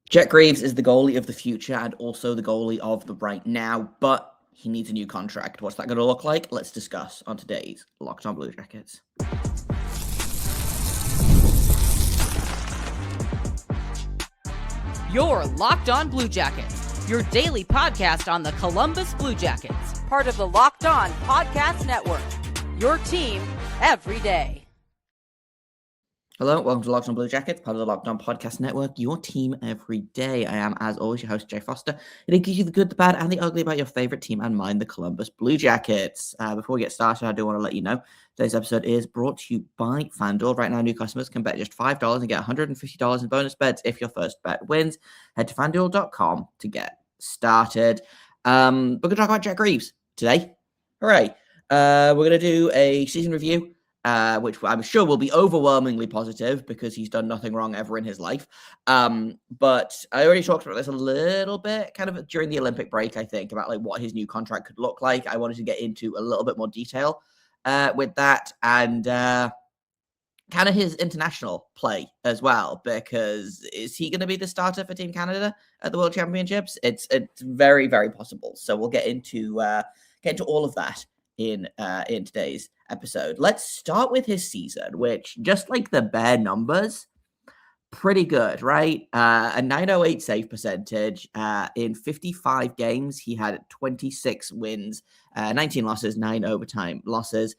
Jet Greaves is the goalie of the future and also the goalie of the right now, but he needs a new contract. What's that going to look like? Let's discuss on today's Locked On Blue Jackets. You're Locked On Blue Jackets, your daily podcast on the Columbus Blue Jackets, part of the Locked On Podcast Network, your team every day. Hello, welcome to Locked On Blue Jackets, part of the Locked On Podcast Network, your team every day. I am, as always, your host, Jay Foster. It gives you the good, the bad, and the ugly about your favorite team and mine, the Columbus Blue Jackets. Before we get started, I do want to let you know today's episode is brought to you by FanDuel. Right now, new customers can bet just $5 and get $150 in bonus bets if your first bet wins. Head to FanDuel.com to get started. We're going to talk about Jet Greaves today. Hooray. We're going to do a season review. Which I'm sure will be overwhelmingly positive because he's done nothing wrong ever in his life. But I already talked about this a little bit kind of during the Olympic break, I think, about like what his new contract could look like. I wanted to get into a little bit more detail with that and kind of his international play as well, because is he going to be the starter for Team Canada at the World Championships? It's very, very possible. So we'll get into all of that in today's episode. Let's start with his season, which, just like the bare numbers, pretty good, right? A 908 save percentage. In 55 games, he had 26 wins, 19 losses, 9 overtime losses.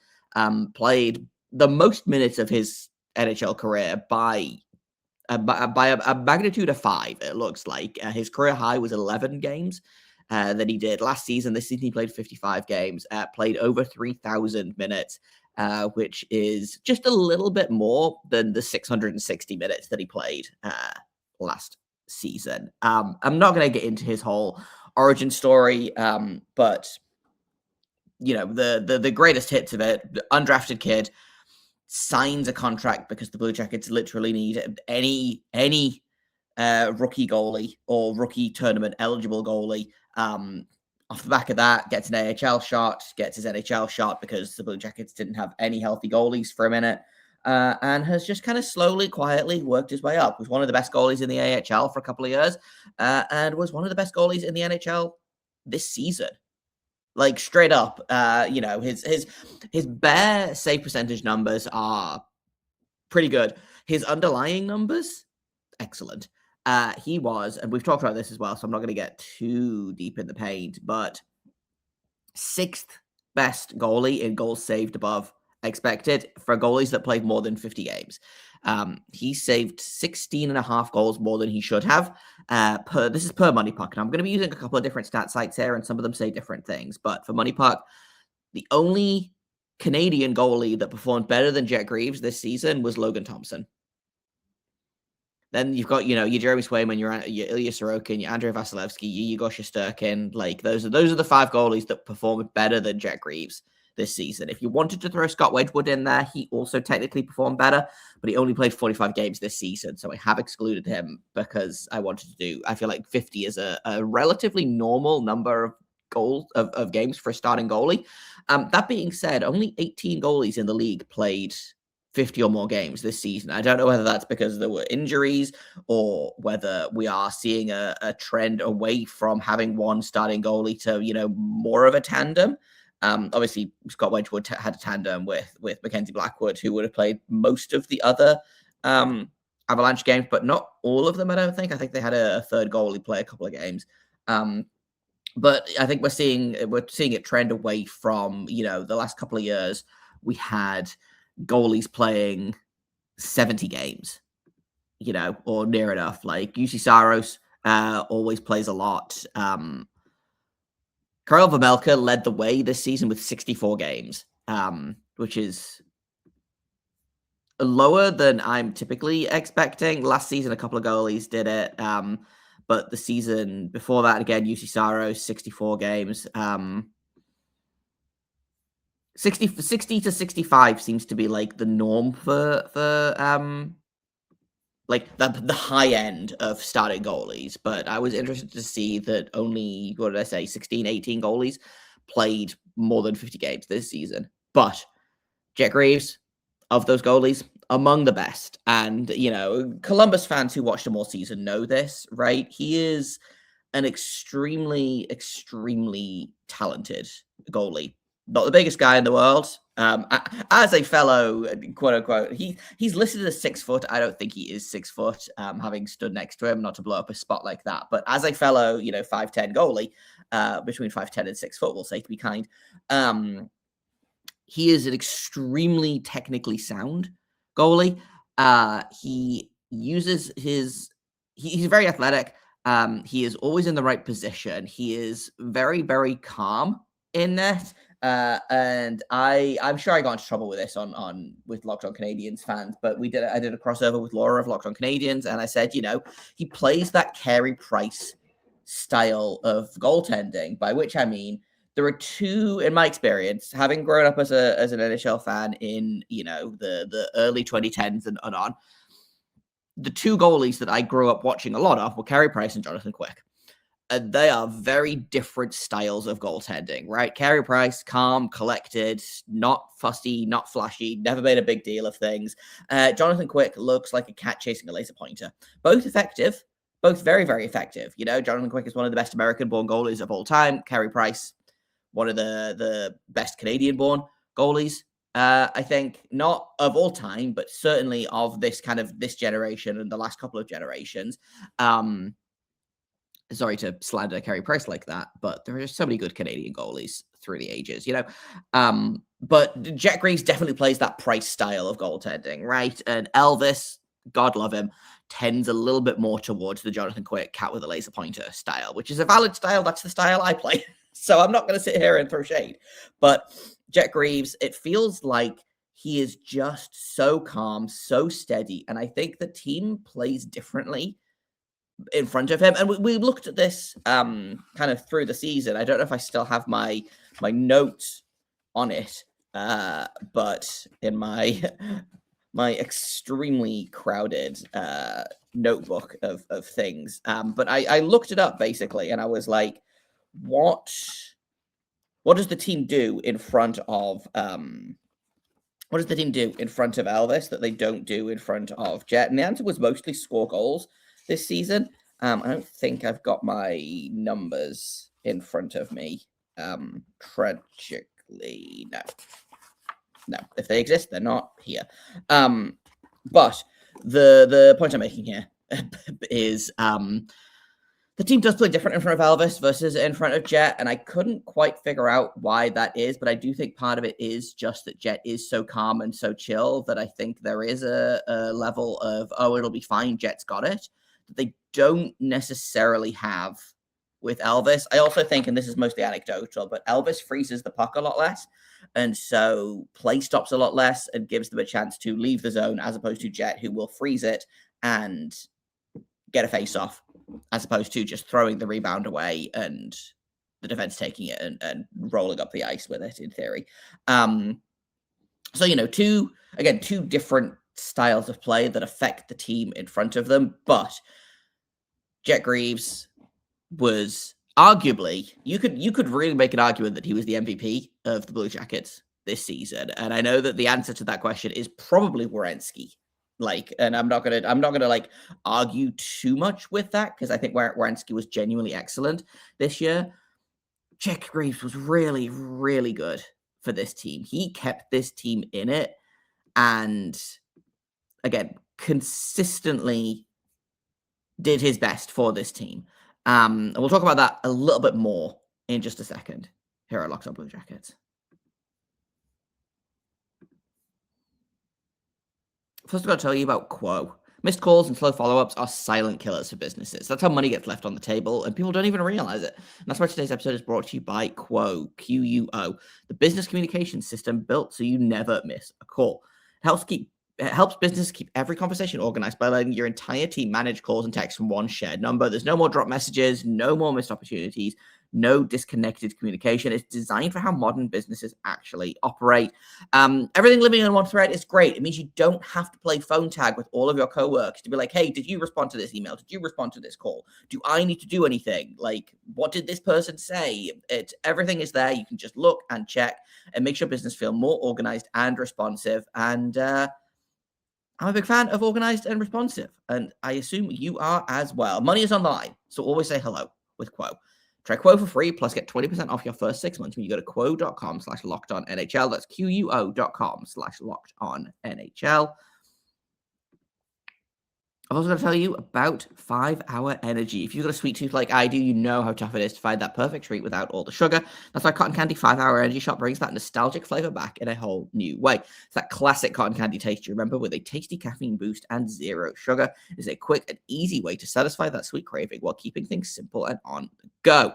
Played the most minutes of his NHL career by a magnitude of 5, it looks like. His career high was 11 games. That he did last season. This season, he played 55 games, played over 3,000 minutes, which is just a little bit more than the 660 minutes that he played last season. I'm not going to get into his whole origin story, but you know, the greatest hits of it: undrafted kid signs a contract because the Blue Jackets literally need any rookie goalie or rookie tournament eligible goalie. Off the back of that, gets an AHL shot, gets his NHL shot because the Blue Jackets didn't have any healthy goalies for a minute, and has just kind of slowly, quietly worked his way up. Was one of the best goalies in the AHL for a couple of years, and was one of the best goalies in the NHL this season. Like straight up, you know, his bare save percentage numbers are pretty good. His underlying numbers, excellent. He was, and we've talked about this as well, so I'm not going to get too deep in the paint, but 6th best goalie in goals saved above expected for goalies that played more than 50 games. He saved 16 and a half goals more than he should have. This is per Money Puck, and I'm going to be using a couple of different stat sites here, and some of them say different things, but for Money Puck, the only Canadian goalie that performed better than Jet Greaves this season was Logan Thompson. Then you've got, you know, your Jeremy Swayman, your Ilya Sorokin, your Andrei Vasilevsky, your Igor Shesterkin. Like those are the 5 goalies that performed better than Jet Greaves this season. If you wanted to throw Scott Wedgwood in there, he also technically performed better, but he only played 45 games this season, so I have excluded him because I wanted to do. I feel like 50 is a relatively normal number of goals of games for a starting goalie. That being said, only 18 goalies in the league played 50 or more games this season. I don't know whether that's because there were injuries or whether we are seeing a trend away from having one starting goalie to, you know, more of a tandem. Obviously, Scott Wedgwood had a tandem with Mackenzie Blackwood, who would have played most of the other Avalanche games, but not all of them, I don't think. I think they had a third goalie play a couple of games. But I think we're seeing it trend away from, you know, the last couple of years. We had goalies playing 70 games, you know, or near enough. Like UC Saros always plays a lot. Karel Vejmelka led the way this season with 64 games, which is lower than I'm typically expecting. Last season, a couple of goalies did it. But the season before that, again, UC Saros, 64 games. 60 to 65 seems to be like the norm for like the high end of starting goalies. But I was interested to see that only, what did I say, 16, 18 goalies played more than 50 games this season. But Jet Greaves, of those goalies, among the best. And, Columbus fans who watched him all season know this, right? He is an extremely, extremely talented goalie. Not the biggest guy in the world. As a fellow, quote unquote, he's listed as 6 foot. I don't think he is 6 foot, having stood next to him, not to blow up a spot like that. But as a fellow, 5'10" goalie, between 5'10" and 6 foot, we'll say to be kind, he is an extremely technically sound goalie. He uses he's very athletic. He is always in the right position. He is very, very calm in net. And I'm sure I got into trouble with this with Locked On Canadians fans, but I did a crossover with Laura of Locked On Canadians, and I said, he plays that Carey Price style of goaltending, by which I mean there are two, in my experience, having grown up as an NHL fan in the early 2010s and on. The two goalies that I grew up watching a lot of were Carey Price and Jonathan Quick. And they are very different styles of goaltending, right? Carey Price, calm, collected, not fussy, not flashy, never made a big deal of things. Jonathan Quick looks like a cat chasing a laser pointer. Both effective, both very, very effective. Jonathan Quick is one of the best American-born goalies of all time. Carey Price, one of the best Canadian-born goalies. I think not of all time, but certainly of this generation and the last couple of generations. Sorry to slander Carey Price like that, but there are just so many good Canadian goalies through the ages, But Jet Greaves definitely plays that Price style of goaltending, right? And Elvis, God love him, tends a little bit more towards the Jonathan Quick cat with a laser pointer style, which is a valid style. That's the style I play. So I'm not going to sit here and throw shade. But Jet Greaves, it feels like he is just so calm, so steady. And I think the team plays differently in front of him. And we looked at this kind of through the season. I don't know if I still have my notes on it, but in my extremely crowded notebook of things. But I looked it up basically, and I was like, what does the team do in front of what does the team do in front of Elvis that they don't do in front of Jet? And the answer was mostly score goals this season. I don't think I've got my numbers in front of me. Tragically, no. If they exist, they're not here. But the point I'm making here is the team does play different in front of Elvis versus in front of Jet, and I couldn't quite figure out why that is, but I do think part of it is just that Jet is so calm and so chill that I think there is a level of, it'll be fine, Jet's got it, that they don't necessarily have with Elvis. I also think, and this is mostly anecdotal, but Elvis freezes the puck a lot less, and so play stops a lot less and gives them a chance to leave the zone, as opposed to Jet, who will freeze it and get a face-off, as opposed to just throwing the rebound away and the defense taking it and rolling up the ice with it, in theory. So, two different styles of play that affect the team in front of them, but Jet Greaves was arguably, you could really make an argument that he was the MVP of the Blue Jackets this season. And I know that the answer to that question is probably Werenski. And I'm not gonna argue too much with that, because I think Werenski was genuinely excellent this year. Jet Greaves was really, really good for this team. He kept this team in it, and again, consistently did his best for this team. And we'll talk about that a little bit more in just a second here at Locked On Blue Jackets. First, I've got to tell you about Quo. Missed calls and slow follow-ups are silent killers for businesses. That's how money gets left on the table, and people don't even realize it. And that's why today's episode is brought to you by Quo, Quo, the business communication system built so you never miss a call. It helps businesses keep every conversation organized by letting your entire team manage calls and texts from one shared number. There's no more drop messages, no more missed opportunities, no disconnected communication. It's designed for how modern businesses actually operate. Everything living in one thread is great. It means you don't have to play phone tag with all of your coworkers to be like, hey, did you respond to this email? Did you respond to this call? Do I need to do anything? What did this person say? Everything is there. You can just look and check and make your business feel more organized and responsive. And I'm a big fan of organized and responsive, and I assume you are as well. Money is on the line, so always say hello with Quo. Try Quo for free, plus get 20% off your first 6 months when you go to quo.com/lockedonnhl. That's quo.com/lockedonnhl. I'm also going to tell you about 5-Hour Energy. If you've got a sweet tooth like I do, you know how tough it is to find that perfect treat without all the sugar. That's why Cotton Candy 5-Hour Energy Shot brings that nostalgic flavor back in a whole new way. It's that classic cotton candy taste you remember, with a tasty caffeine boost and zero sugar. It's a quick and easy way to satisfy that sweet craving while keeping things simple and on the go.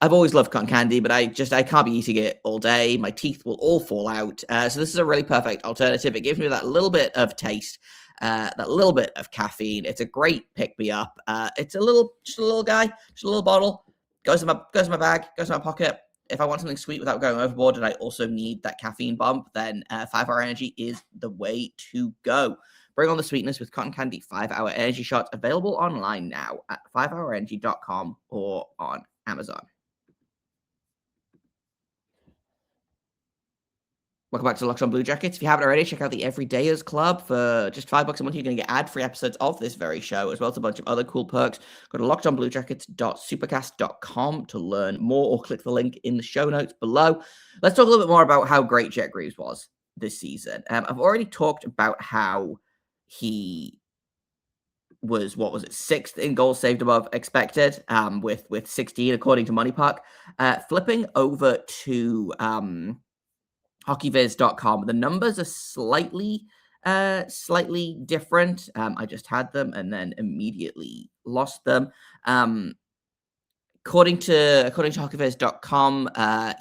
I've always loved cotton candy, but I can't be eating it all day. My teeth will all fall out. So this is a really perfect alternative. It gives me that little bit of taste, that little bit of caffeine. It's a great pick me up. It's just a little guy, just a little bottle. Goes in my bag, goes in my pocket. If I want something sweet without going overboard, and I also need that caffeine bump, then 5-Hour Energy is the way to go. Bring on the sweetness with Cotton Candy 5-Hour Energy Shots, available online now at 5hourenergy.com or on Amazon. Welcome back to Locked On Blue Jackets. If you haven't already, check out the Everydayers Club. For just $5 a month, you're going to get ad-free episodes of this very show, as well as a bunch of other cool perks. Go to lockedonbluejackets.supercast.com to learn more, or click the link in the show notes below. Let's talk a little bit more about how great Jet Greaves was this season. I've already talked about how he was, sixth in goals saved above expected, with 16, according to Money Puck. Flipping over to hockeyviz.com. The numbers are slightly different. I just had them and then immediately lost them. According to hockeyviz.com,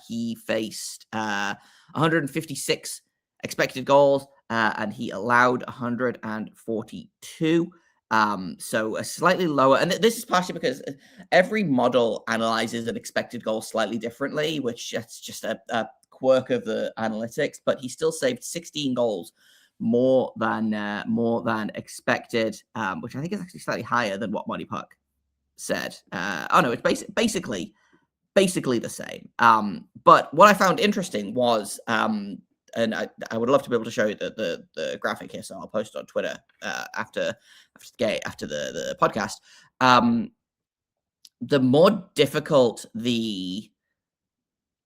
he faced 156 expected goals, and he allowed 142. So a slightly lower, and this is partially because every model analyzes an expected goal slightly differently, which that's just a quirk of the analytics. But he still saved 16 goals more than expected, which I think is actually slightly higher than what Money Puck said. No, it's basically the same. But what I found interesting was, and I would love to be able to show you the graphic here, so I'll post it on Twitter after the podcast. The more difficult the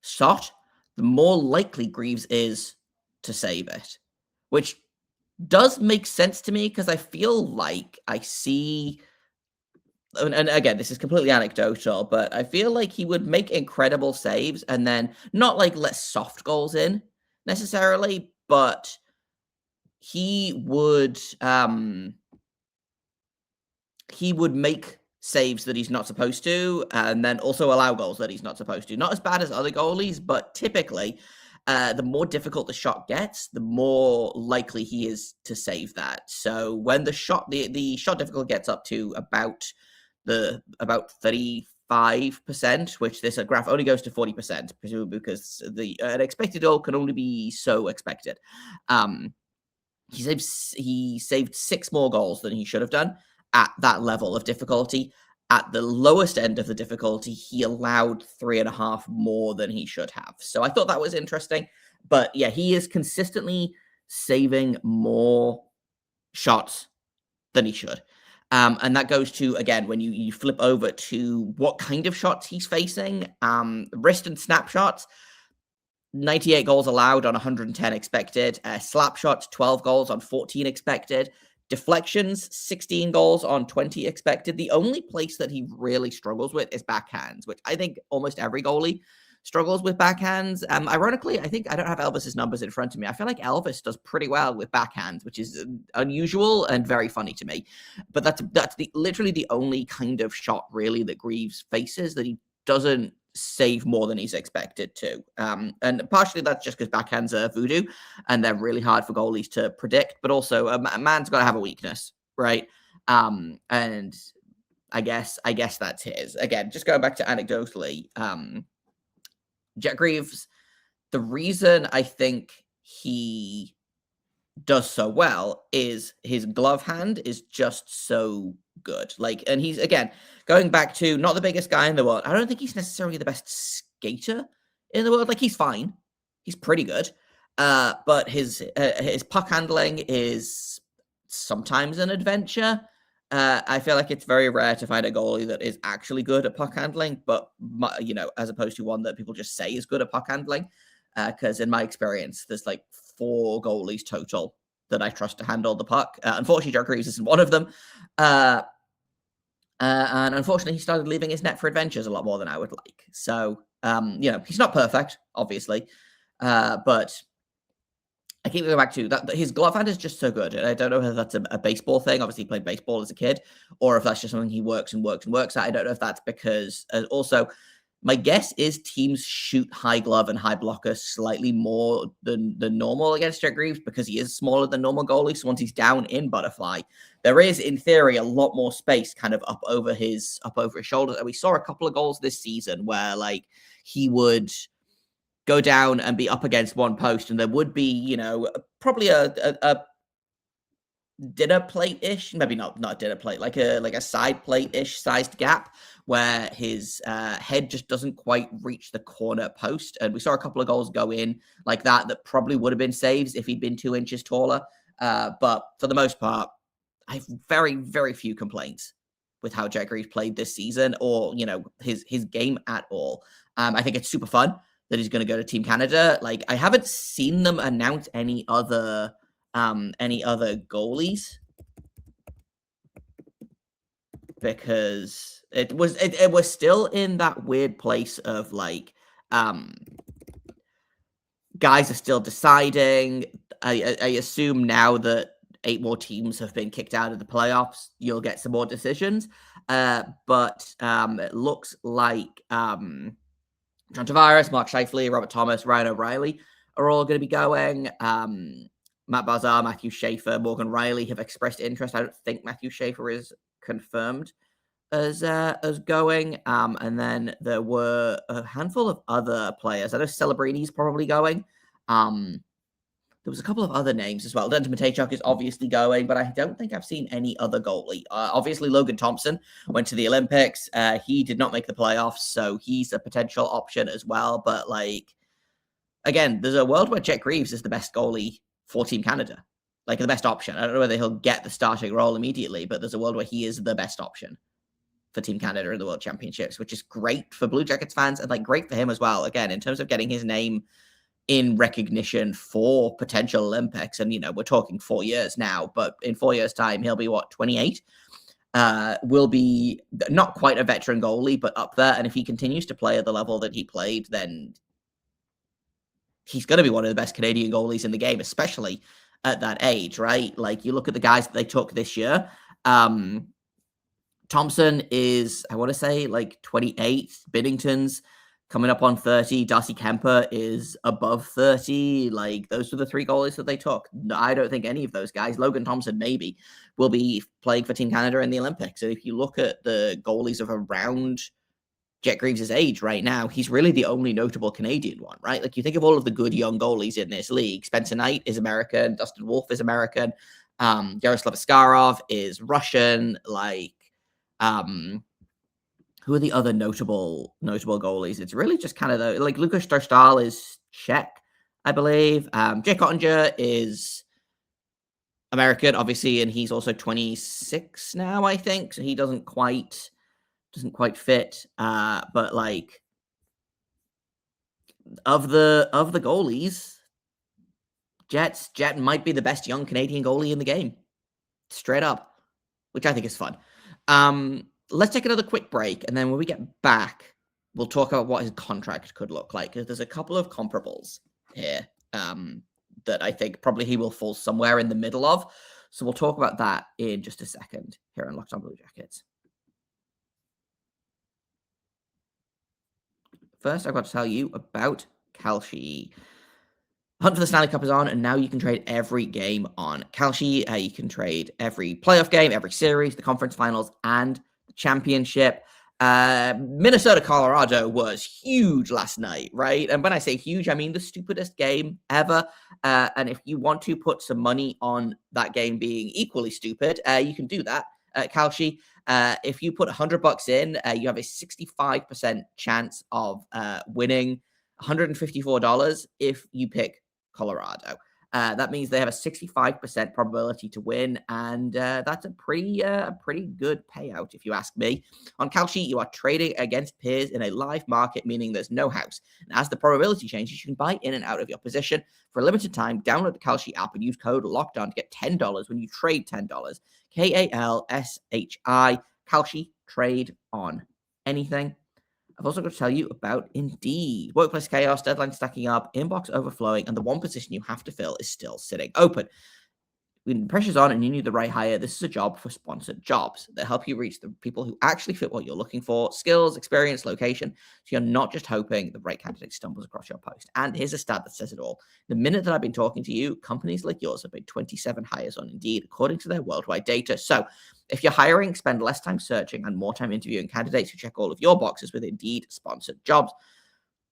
shot, the more likely Greaves is to save it, which does make sense to me, because I feel like I see, and again, this is completely anecdotal, but I feel like he would make incredible saves and then not like let soft goals in necessarily, but he would make saves that he's not supposed to, and then also allow goals that he's not supposed to. Not as bad as other goalies, but typically the more difficult the shot gets, the more likely he is to save that. So when the shot difficulty gets up to about 35%, which this graph only goes to 40%, presumably because an expected goal can only be so expected. He saved 6 more goals than he should have done at that level of difficulty. At the lowest end of the difficulty, he allowed 3.5 more than he should have. So I thought that was interesting. But yeah, he is consistently saving more shots than he should. And that goes to, again, when you flip over to what kind of shots he's facing, wrist and snapshots. 98 goals allowed on 110 expected. Slap shots, 12 goals on 14 expected. Deflections, 16 goals on 20 expected. The only place that he really struggles with is backhands, which I think almost every goalie struggles with backhands. Ironically, I think I don't have Elvis's numbers in front of me. I feel like Elvis does pretty well with backhands, which is unusual and very funny to me. But that's literally the only kind of shot really that Greaves faces that he doesn't save more than he's expected to. And partially that's just because backhands are voodoo and they're really hard for goalies to predict, but also a man's got to have a weakness, right? And I guess that's his. Again, just going back to anecdotally, Jet Greaves, the reason I think he does so well is his glove hand is just so good. Like, and he's, again, going back to not the biggest guy in the world. I don't think he's necessarily the best skater in the world. Like, he's fine. He's pretty good. But his puck handling is sometimes an adventure. I feel like it's very rare to find a goalie that is actually good at puck handling, but as opposed to one that people just say is good at puck handling. Because in my experience, there's like 4 goalies total that I trust to handle the puck. Unfortunately, Jet Greaves isn't one of them. And unfortunately, he started leaving his net for adventures a lot more than I would like. So, he's not perfect, obviously, but I keep going back to that. His glove hand is just so good, and I don't know whether that's a baseball thing. Obviously, he played baseball as a kid, or if that's just something he works and works and works at. I don't know if that's because also my guess is teams shoot high glove and high blocker slightly more than normal against Jet Greaves because he is smaller than normal goalie. So once he's down in butterfly, there is in theory a lot more space kind of up over his shoulders. And we saw a couple of goals this season where like he would go down and be up against one post, and there would be, probably a dinner plate-ish, maybe not dinner plate, like a side plate-ish sized gap where his head just doesn't quite reach the corner post. And we saw a couple of goals go in like that probably would have been saves if he'd been 2 inches taller. But for the most part, I have very, very few complaints with how Jet Greaves played this season or, his game at all. I think it's super fun that he's going to go to Team Canada. Like, I haven't seen them announce any other goalies because it was still in that weird place of like guys are still deciding. I assume now that 8 more teams have been kicked out of the playoffs, you'll get some more decisions. But it looks like John Tavares, Mark Scheifele, Robert Thomas, Ryan O'Reilly are all going to be going. Matt Barzal, Matthew Schaefer, Morgan Riley have expressed interest. I don't think Matthew Schaefer is confirmed as going. And then there were a handful of other players. I know Celebrini's probably going. There was a couple of other names as well. Denton Matejchuk is obviously going, but I don't think I've seen any other goalie. Obviously, Logan Thompson went to the Olympics. He did not make the playoffs, so he's a potential option as well. But, like, again, there's a world where Jet Greaves is the best goalie for Team Canada, like the best option. I don't know whether he'll get the starting role immediately, but there's a world where he is the best option for Team Canada in the World Championships, which is great for Blue Jackets fans and, like, great for him as well. Again, in terms of getting his name in recognition for potential Olympics. And, we're talking 4 years now, but in 4 years' time, he'll be, 28? Will be not quite a veteran goalie, but up there. And if he continues to play at the level that he played, then he's going to be one of the best Canadian goalies in the game, especially at that age, right? Like, you look at the guys that they took this year. Thompson is, I want to say, like 28. Binnington's coming up on 30. Darcy Kemper is above 30. Like, those were the 3 goalies that they took. I don't think any of those guys, Logan Thompson maybe, will be playing for Team Canada in the Olympics. And if you look at the goalies of around Jet Greaves' age right now, he's really the only notable Canadian one, right? Like, you think of all of the good young goalies in this league. Spencer Knight is American. Dustin Wolf is American. Yaroslav Askarov is Russian. Like, who are the other notable goalies? It's really just kind of like Lukas Dostal is Czech, I believe. Jake Ottinger is American, obviously, and he's also 26 now, I think. So he doesn't quite fit. But like of the goalies, Jet might be the best young Canadian goalie in the game, straight up, which I think is fun. Let's take another quick break, and then when we get back, we'll talk about what his contract could look like, because there's a couple of comparables here that I think probably he will fall somewhere in the middle of. So we'll talk about that in just a second here on Locked On Blue Jackets. First, I've got to tell you about Kalshi. Hunt for the Stanley Cup is on, and now you can trade every game on Kalshi. You can trade every playoff game, every series, the conference finals, and the championship. Minnesota, Colorado was huge last night, right? And when I say huge, I mean the stupidest game ever. And if you want to put some money on that game being equally stupid, you can do that at Kalshi. If you put $100 in, you have a 65% chance of winning $154 if you pick Colorado. That means they have a 65% probability to win, and that's a pretty good payout, if you ask me. On Kalshi, you are trading against peers in a live market, meaning there's no house. And as the probability changes, you can buy in and out of your position. For a limited time, download the Kalshi app and use code LOCKEDON to get $10 when you trade $10. KALSHI, Kalshi, trade on anything. I've also got to tell you about Indeed. Workplace chaos, deadline stacking up, inbox overflowing, and the one position you have to fill is still sitting open. When pressure's on and you need the right hire, this is a job for sponsored jobs that help you reach the people who actually fit what you're looking for: skills, experience, location. So you're not just hoping the right candidate stumbles across your post. And here's a stat that says it all. The minute that I've been talking to you, companies like yours have made 27 hires on Indeed, according to their worldwide data. So if you're hiring, spend less time searching and more time interviewing candidates who check all of your boxes with Indeed sponsored jobs.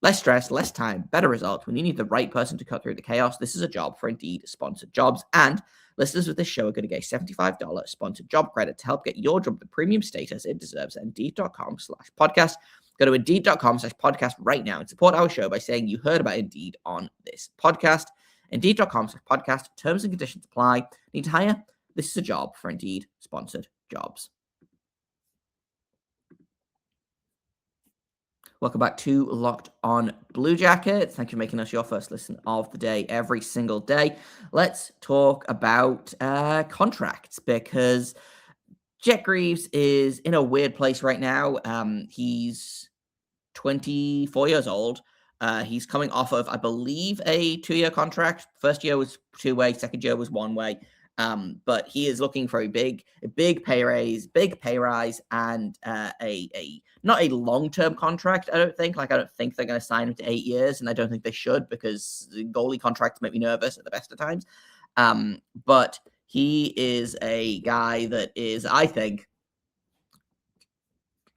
Less stress, less time, better results. When you need the right person to cut through the chaos, this is a job for Indeed sponsored jobs. And listeners of this show are going to get a $75 sponsored job credit to help get your job the premium status it deserves at Indeed.com/podcast. Go to Indeed.com/podcast right now and support our show by saying you heard about Indeed on this podcast. Indeed.com/podcast. Terms and conditions apply. Need to hire? This is a job for Indeed sponsored jobs. Welcome back to Locked On Blue Jackets. Thank you for making us your first listen of the day every single day. Let's talk about contracts, because Jet Greaves is in a weird place right now. He's 24 years old. He's coming off of, I believe, a 2-year contract. First year was 2-way, second year was 1-way. But he is looking for a big pay rise, and a not a long-term contract. I don't think they're going to sign him to 8 years, and I don't think they should, because the goalie contracts make me nervous at the best of times. But he is a guy that is, I think,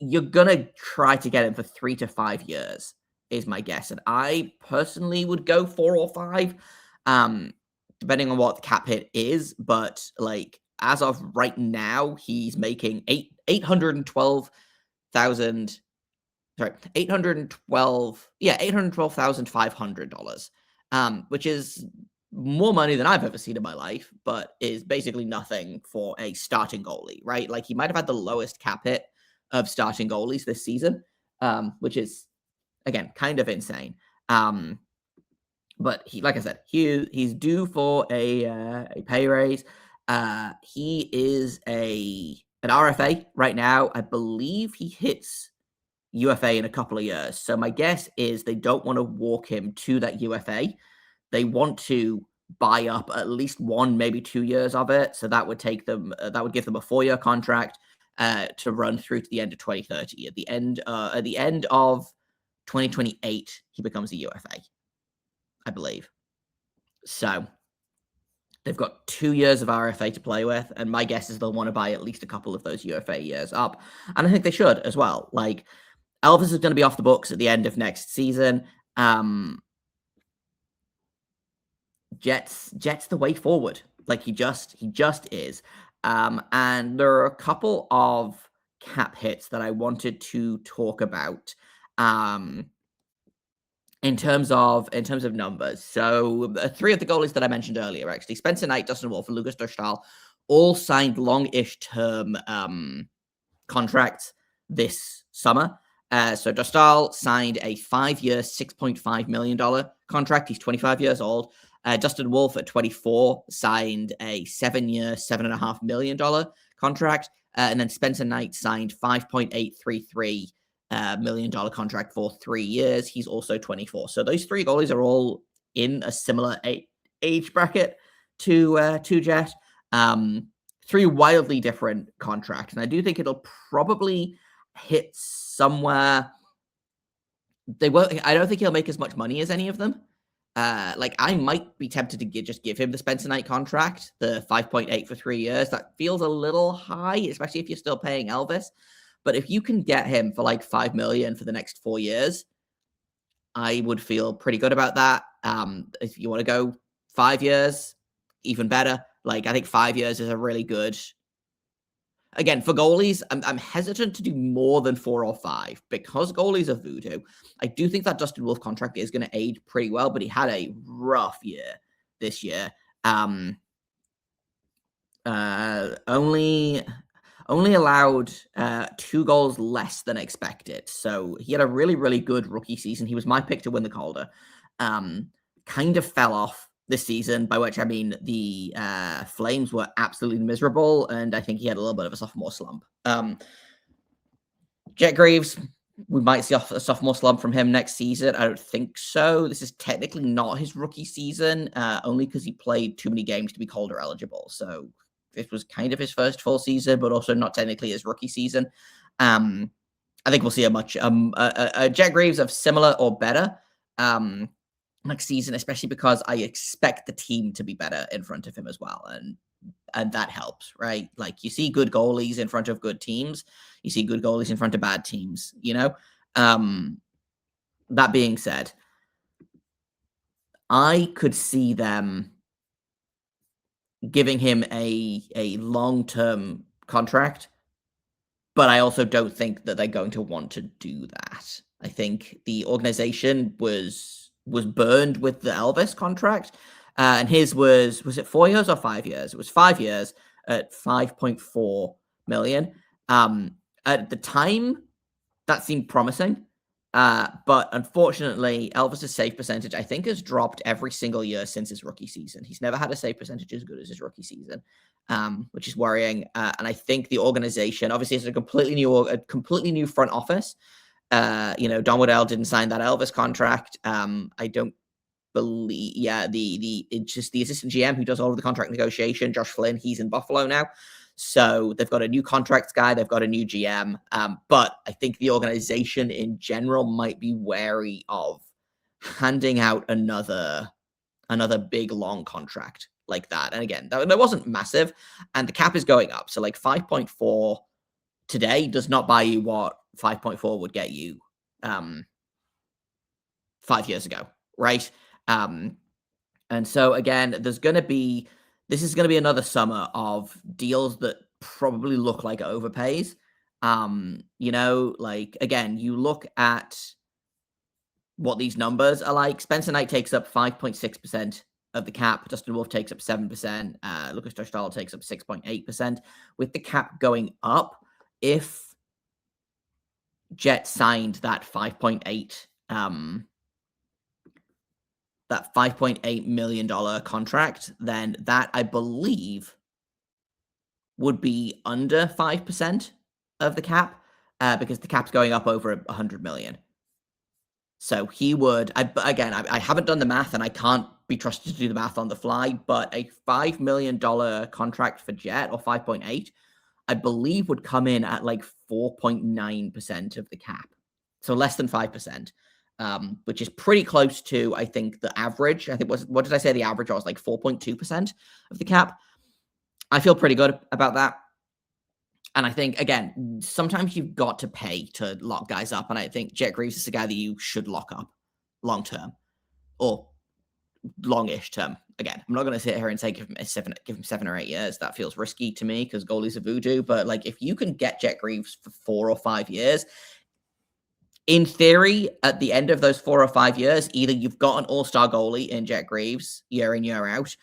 you're gonna try to get him for 3 to 5 years, is my guess, and I personally would go 4 or 5. Depending on what the cap hit is, but like as of right now, he's making $812,500, which is more money than I've ever seen in my life, but is basically nothing for a starting goalie, right? Like, he might have had the lowest cap hit of starting goalies this season, which is, again, kind of insane. But he, like I said, he's due for a pay raise. He is an RFA right now. I believe he hits UFA in a couple of years. So my guess is they don't want to walk him to that UFA. They want to buy up at least 1, maybe 2 years of it. So that would take them. That would give them a 4-year contract to run through to the end of 2030. At the end of 2028, he becomes a UFA, I believe. So they've got 2 years of RFA to play with, and my guess is they'll want to buy at least a couple of those UFA years up. And I think they should as well. Like, Elvis is going to be off the books at the end of next season. Jets the way forward. Like, he just is. And there are a couple of cap hits that I wanted to talk about. In terms of numbers. So 3 of the goalies that I mentioned earlier, actually, Spencer Knight, Dustin Wolf, and Lucas Dostal, all signed long-ish term contracts this summer. So Dostal signed a 5-year, $6.5 million contract. He's 25 years old. Dustin Wolf, at 24, signed a 7-year, $7.5 million contract. And then Spencer Knight signed $5.833 million contract for 3 years. He's also 24. So those 3 goalies are all in a similar age bracket to Jet. 3 wildly different contracts, and I do think it'll probably hit somewhere. They won't. I don't think he'll make as much money as any of them. Like, I might be tempted to just give him the Spencer Knight contract, the 5.8 for 3 years. That feels a little high, especially if you're still paying Elvis. But if you can get him for like $5 million for the next 4 years, I would feel pretty good about that. If you want to go 5 years, even better. Like, I think 5 years is a really good. Again, for goalies, I'm hesitant to do more than 4 or 5 because goalies are voodoo. I do think that Dustin Wolf contract is going to age pretty well, but he had a rough year this year. Only allowed 2 goals less than expected. So he had a really, really good rookie season. He was my pick to win the Calder. Kind of fell off this season, by which I mean the Flames were absolutely miserable, and I think he had a little bit of a sophomore slump. Jet Greaves, we might see a sophomore slump from him next season. I don't think so. This is technically not his rookie season, only because he played too many games to be Calder eligible. So this was kind of his first full season, but also not technically his rookie season. I think we'll see a Jet Greaves of similar or better next season, especially because I expect the team to be better in front of him as well. And that helps, right? Like, you see good goalies in front of good teams. You see good goalies in front of bad teams, you know? That being said, I could see them giving him a long-term contract, but I also don't think that they're going to want to do that. I think the organization was burned with the Elvis contract. And his was it 4 years or 5 years? It was 5 years at $5.4 million. At the time, that seemed promising. But unfortunately, Elvis's save percentage, I think, has dropped every single year since his rookie season. He's never had a save percentage as good as his rookie season, which is worrying. And I think the organization, obviously, it's a completely new front office. Don Waddell didn't sign that Elvis contract. I don't believe, it's just the assistant GM who does all of the contract negotiation, Josh Flynn. He's in Buffalo now. So they've got a new contracts guy, they've got a new GM, but I think the organization in general might be wary of handing out another big long contract like that. And again, that wasn't massive, and the cap is going up. So like 5.4 today does not buy you what 5.4 would get you 5 years ago, right? And so again, this is going to be another summer of deals that probably look like overpays. Like, again, you look at what these numbers are like. Spencer Knight takes up 5.6% of the cap. Dustin Wolf takes up 7%. Lucas Dostal takes up 6.8%. With the cap going up, if Jet signed that $5.8 million contract, then that, I believe, would be under 5% of the cap, because the cap's going up over 100 million. So he would, I haven't done the math and I can't be trusted to do the math on the fly, but a $5 million contract for Jet, or 5.8, I believe would come in at like 4.9% of the cap. So less than 5%. Which is pretty close to, I think, the average. I think what did I say the average was? Like 4.2% of the cap. I feel pretty good about that. And I think, again, sometimes you've got to pay to lock guys up. And I think Jet Greaves is a guy that you should lock up long term, or longish term. Again, I'm not going to sit here and say give him 7 or 8 years. That feels risky to me because goalies are voodoo. But like, if you can get Jet Greaves for 4 or 5 years, in theory, at the end of those 4 or 5 years, either you've got an all-star goalie in Jet Greaves year in, year out,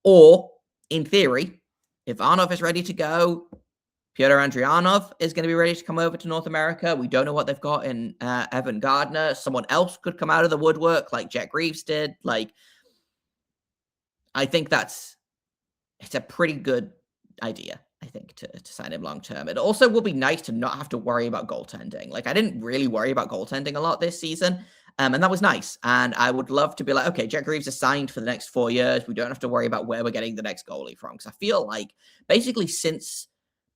or in theory, if Arnov is ready to go, Pyotr Andrianov is going to be ready to come over to North America. We don't know what they've got in Evan Gardner. Someone else could come out of the woodwork like Jet Greaves did. Like, I think it's a pretty good idea, I think, to sign him long term. It also will be nice to not have to worry about goaltending. Like, I didn't really worry about goaltending a lot this season, and that was nice. And I would love to be like, okay, Jet Greaves is signed for the next 4 years. We don't have to worry about where we're getting the next goalie from. Because I feel like basically since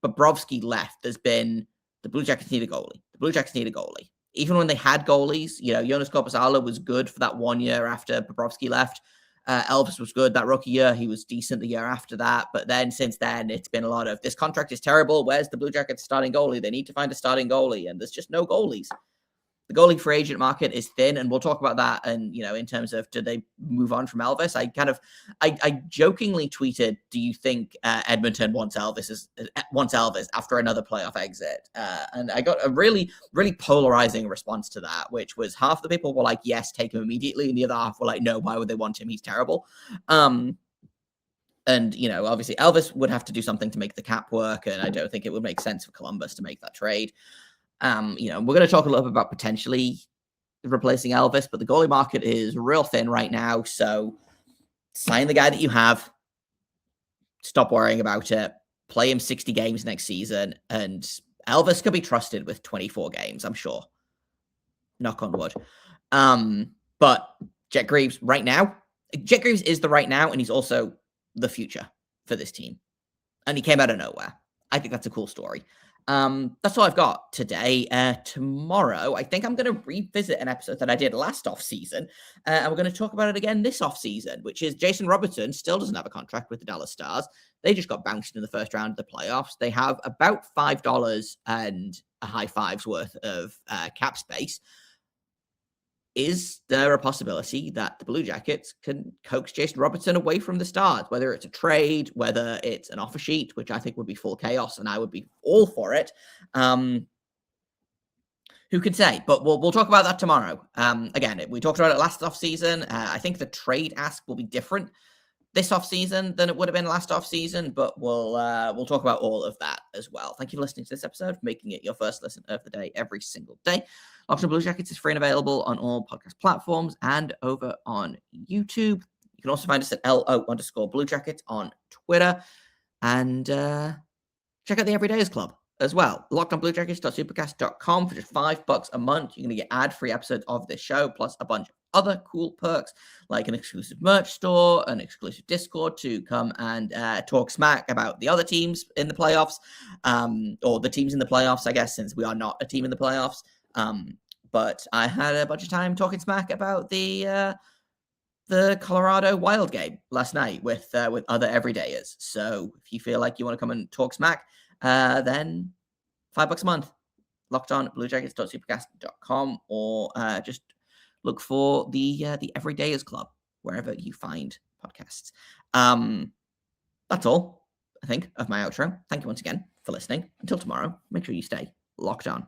Bobrovsky left, there's been the Blue Jackets need a goalie. The Blue Jackets need a goalie. Even when they had goalies, Jonas Korpisalo was good for that 1 year after Bobrovsky left. Elvis was good that rookie year. He was decent the year after that. But then since then, it's been a lot of, this contract is terrible. Where's the Blue Jackets starting goalie? They need to find a starting goalie. And there's just no goalies. The goalie free agent market is thin, and we'll talk about that. And in terms of, do they move on from Elvis? I jokingly tweeted, "Do you think Edmonton wants Elvis after another playoff exit?" And I got a really, really polarizing response to that, which was half the people were like, "Yes, take him immediately," and the other half were like, "No, why would they want him? He's terrible." And, obviously Elvis would have to do something to make the cap work, and I don't think it would make sense for Columbus to make that trade. We're going to talk a little bit about potentially replacing Elvis, but the goalie market is real thin right now. So sign the guy that you have, stop worrying about it, play him 60 games next season, and Elvis could be trusted with 24 games, I'm sure. Knock on wood. But Jet Greaves Jet Greaves is the right now, and he's also the future for this team. And he came out of nowhere. I think that's a cool story. That's all I've got today. Tomorrow, I think I'm going to revisit an episode that I did last offseason, and we're going to talk about it again this offseason, which is Jason Robertson still doesn't have a contract with the Dallas Stars. They just got bounced in the first round of the playoffs. They have about $5 and a high fives worth of cap space. Is there a possibility that the Blue Jackets can coax Jason Robertson away from the Stars, whether it's a trade, whether it's an offer sheet, which I think would be full chaos, and I would be all for it. Who can say? But we'll talk about that tomorrow. Again, we talked about it last offseason. I think the trade ask will be different this offseason than it would have been last offseason, but we'll talk about all of that as well. Thank you for listening to this episode, making it your first listen of the day every single day. Locked On Blue Jackets is free and available on all podcast platforms and over on YouTube. You can also find us at LO_Blue Jackets on Twitter. And check out the Everydayers Club as well. LockedOnBlueJackets.supercast.com for just $5 a month. You're going to get ad-free episodes of this show, plus a bunch of other cool perks, like an exclusive merch store, an exclusive Discord to come and talk smack about the other teams in the playoffs, or the teams in the playoffs, I guess, since we are not a team in the playoffs. But I had a bunch of time talking smack about the Colorado Wild game last night with other everydayers. So if you feel like you want to come and talk smack, then $5 a month. Locked On BlueJackets.supercast.com, or just look for the Everydayers Club wherever you find podcasts. That's all, I think, of my outro. Thank you once again for listening. Until tomorrow, make sure you stay locked on.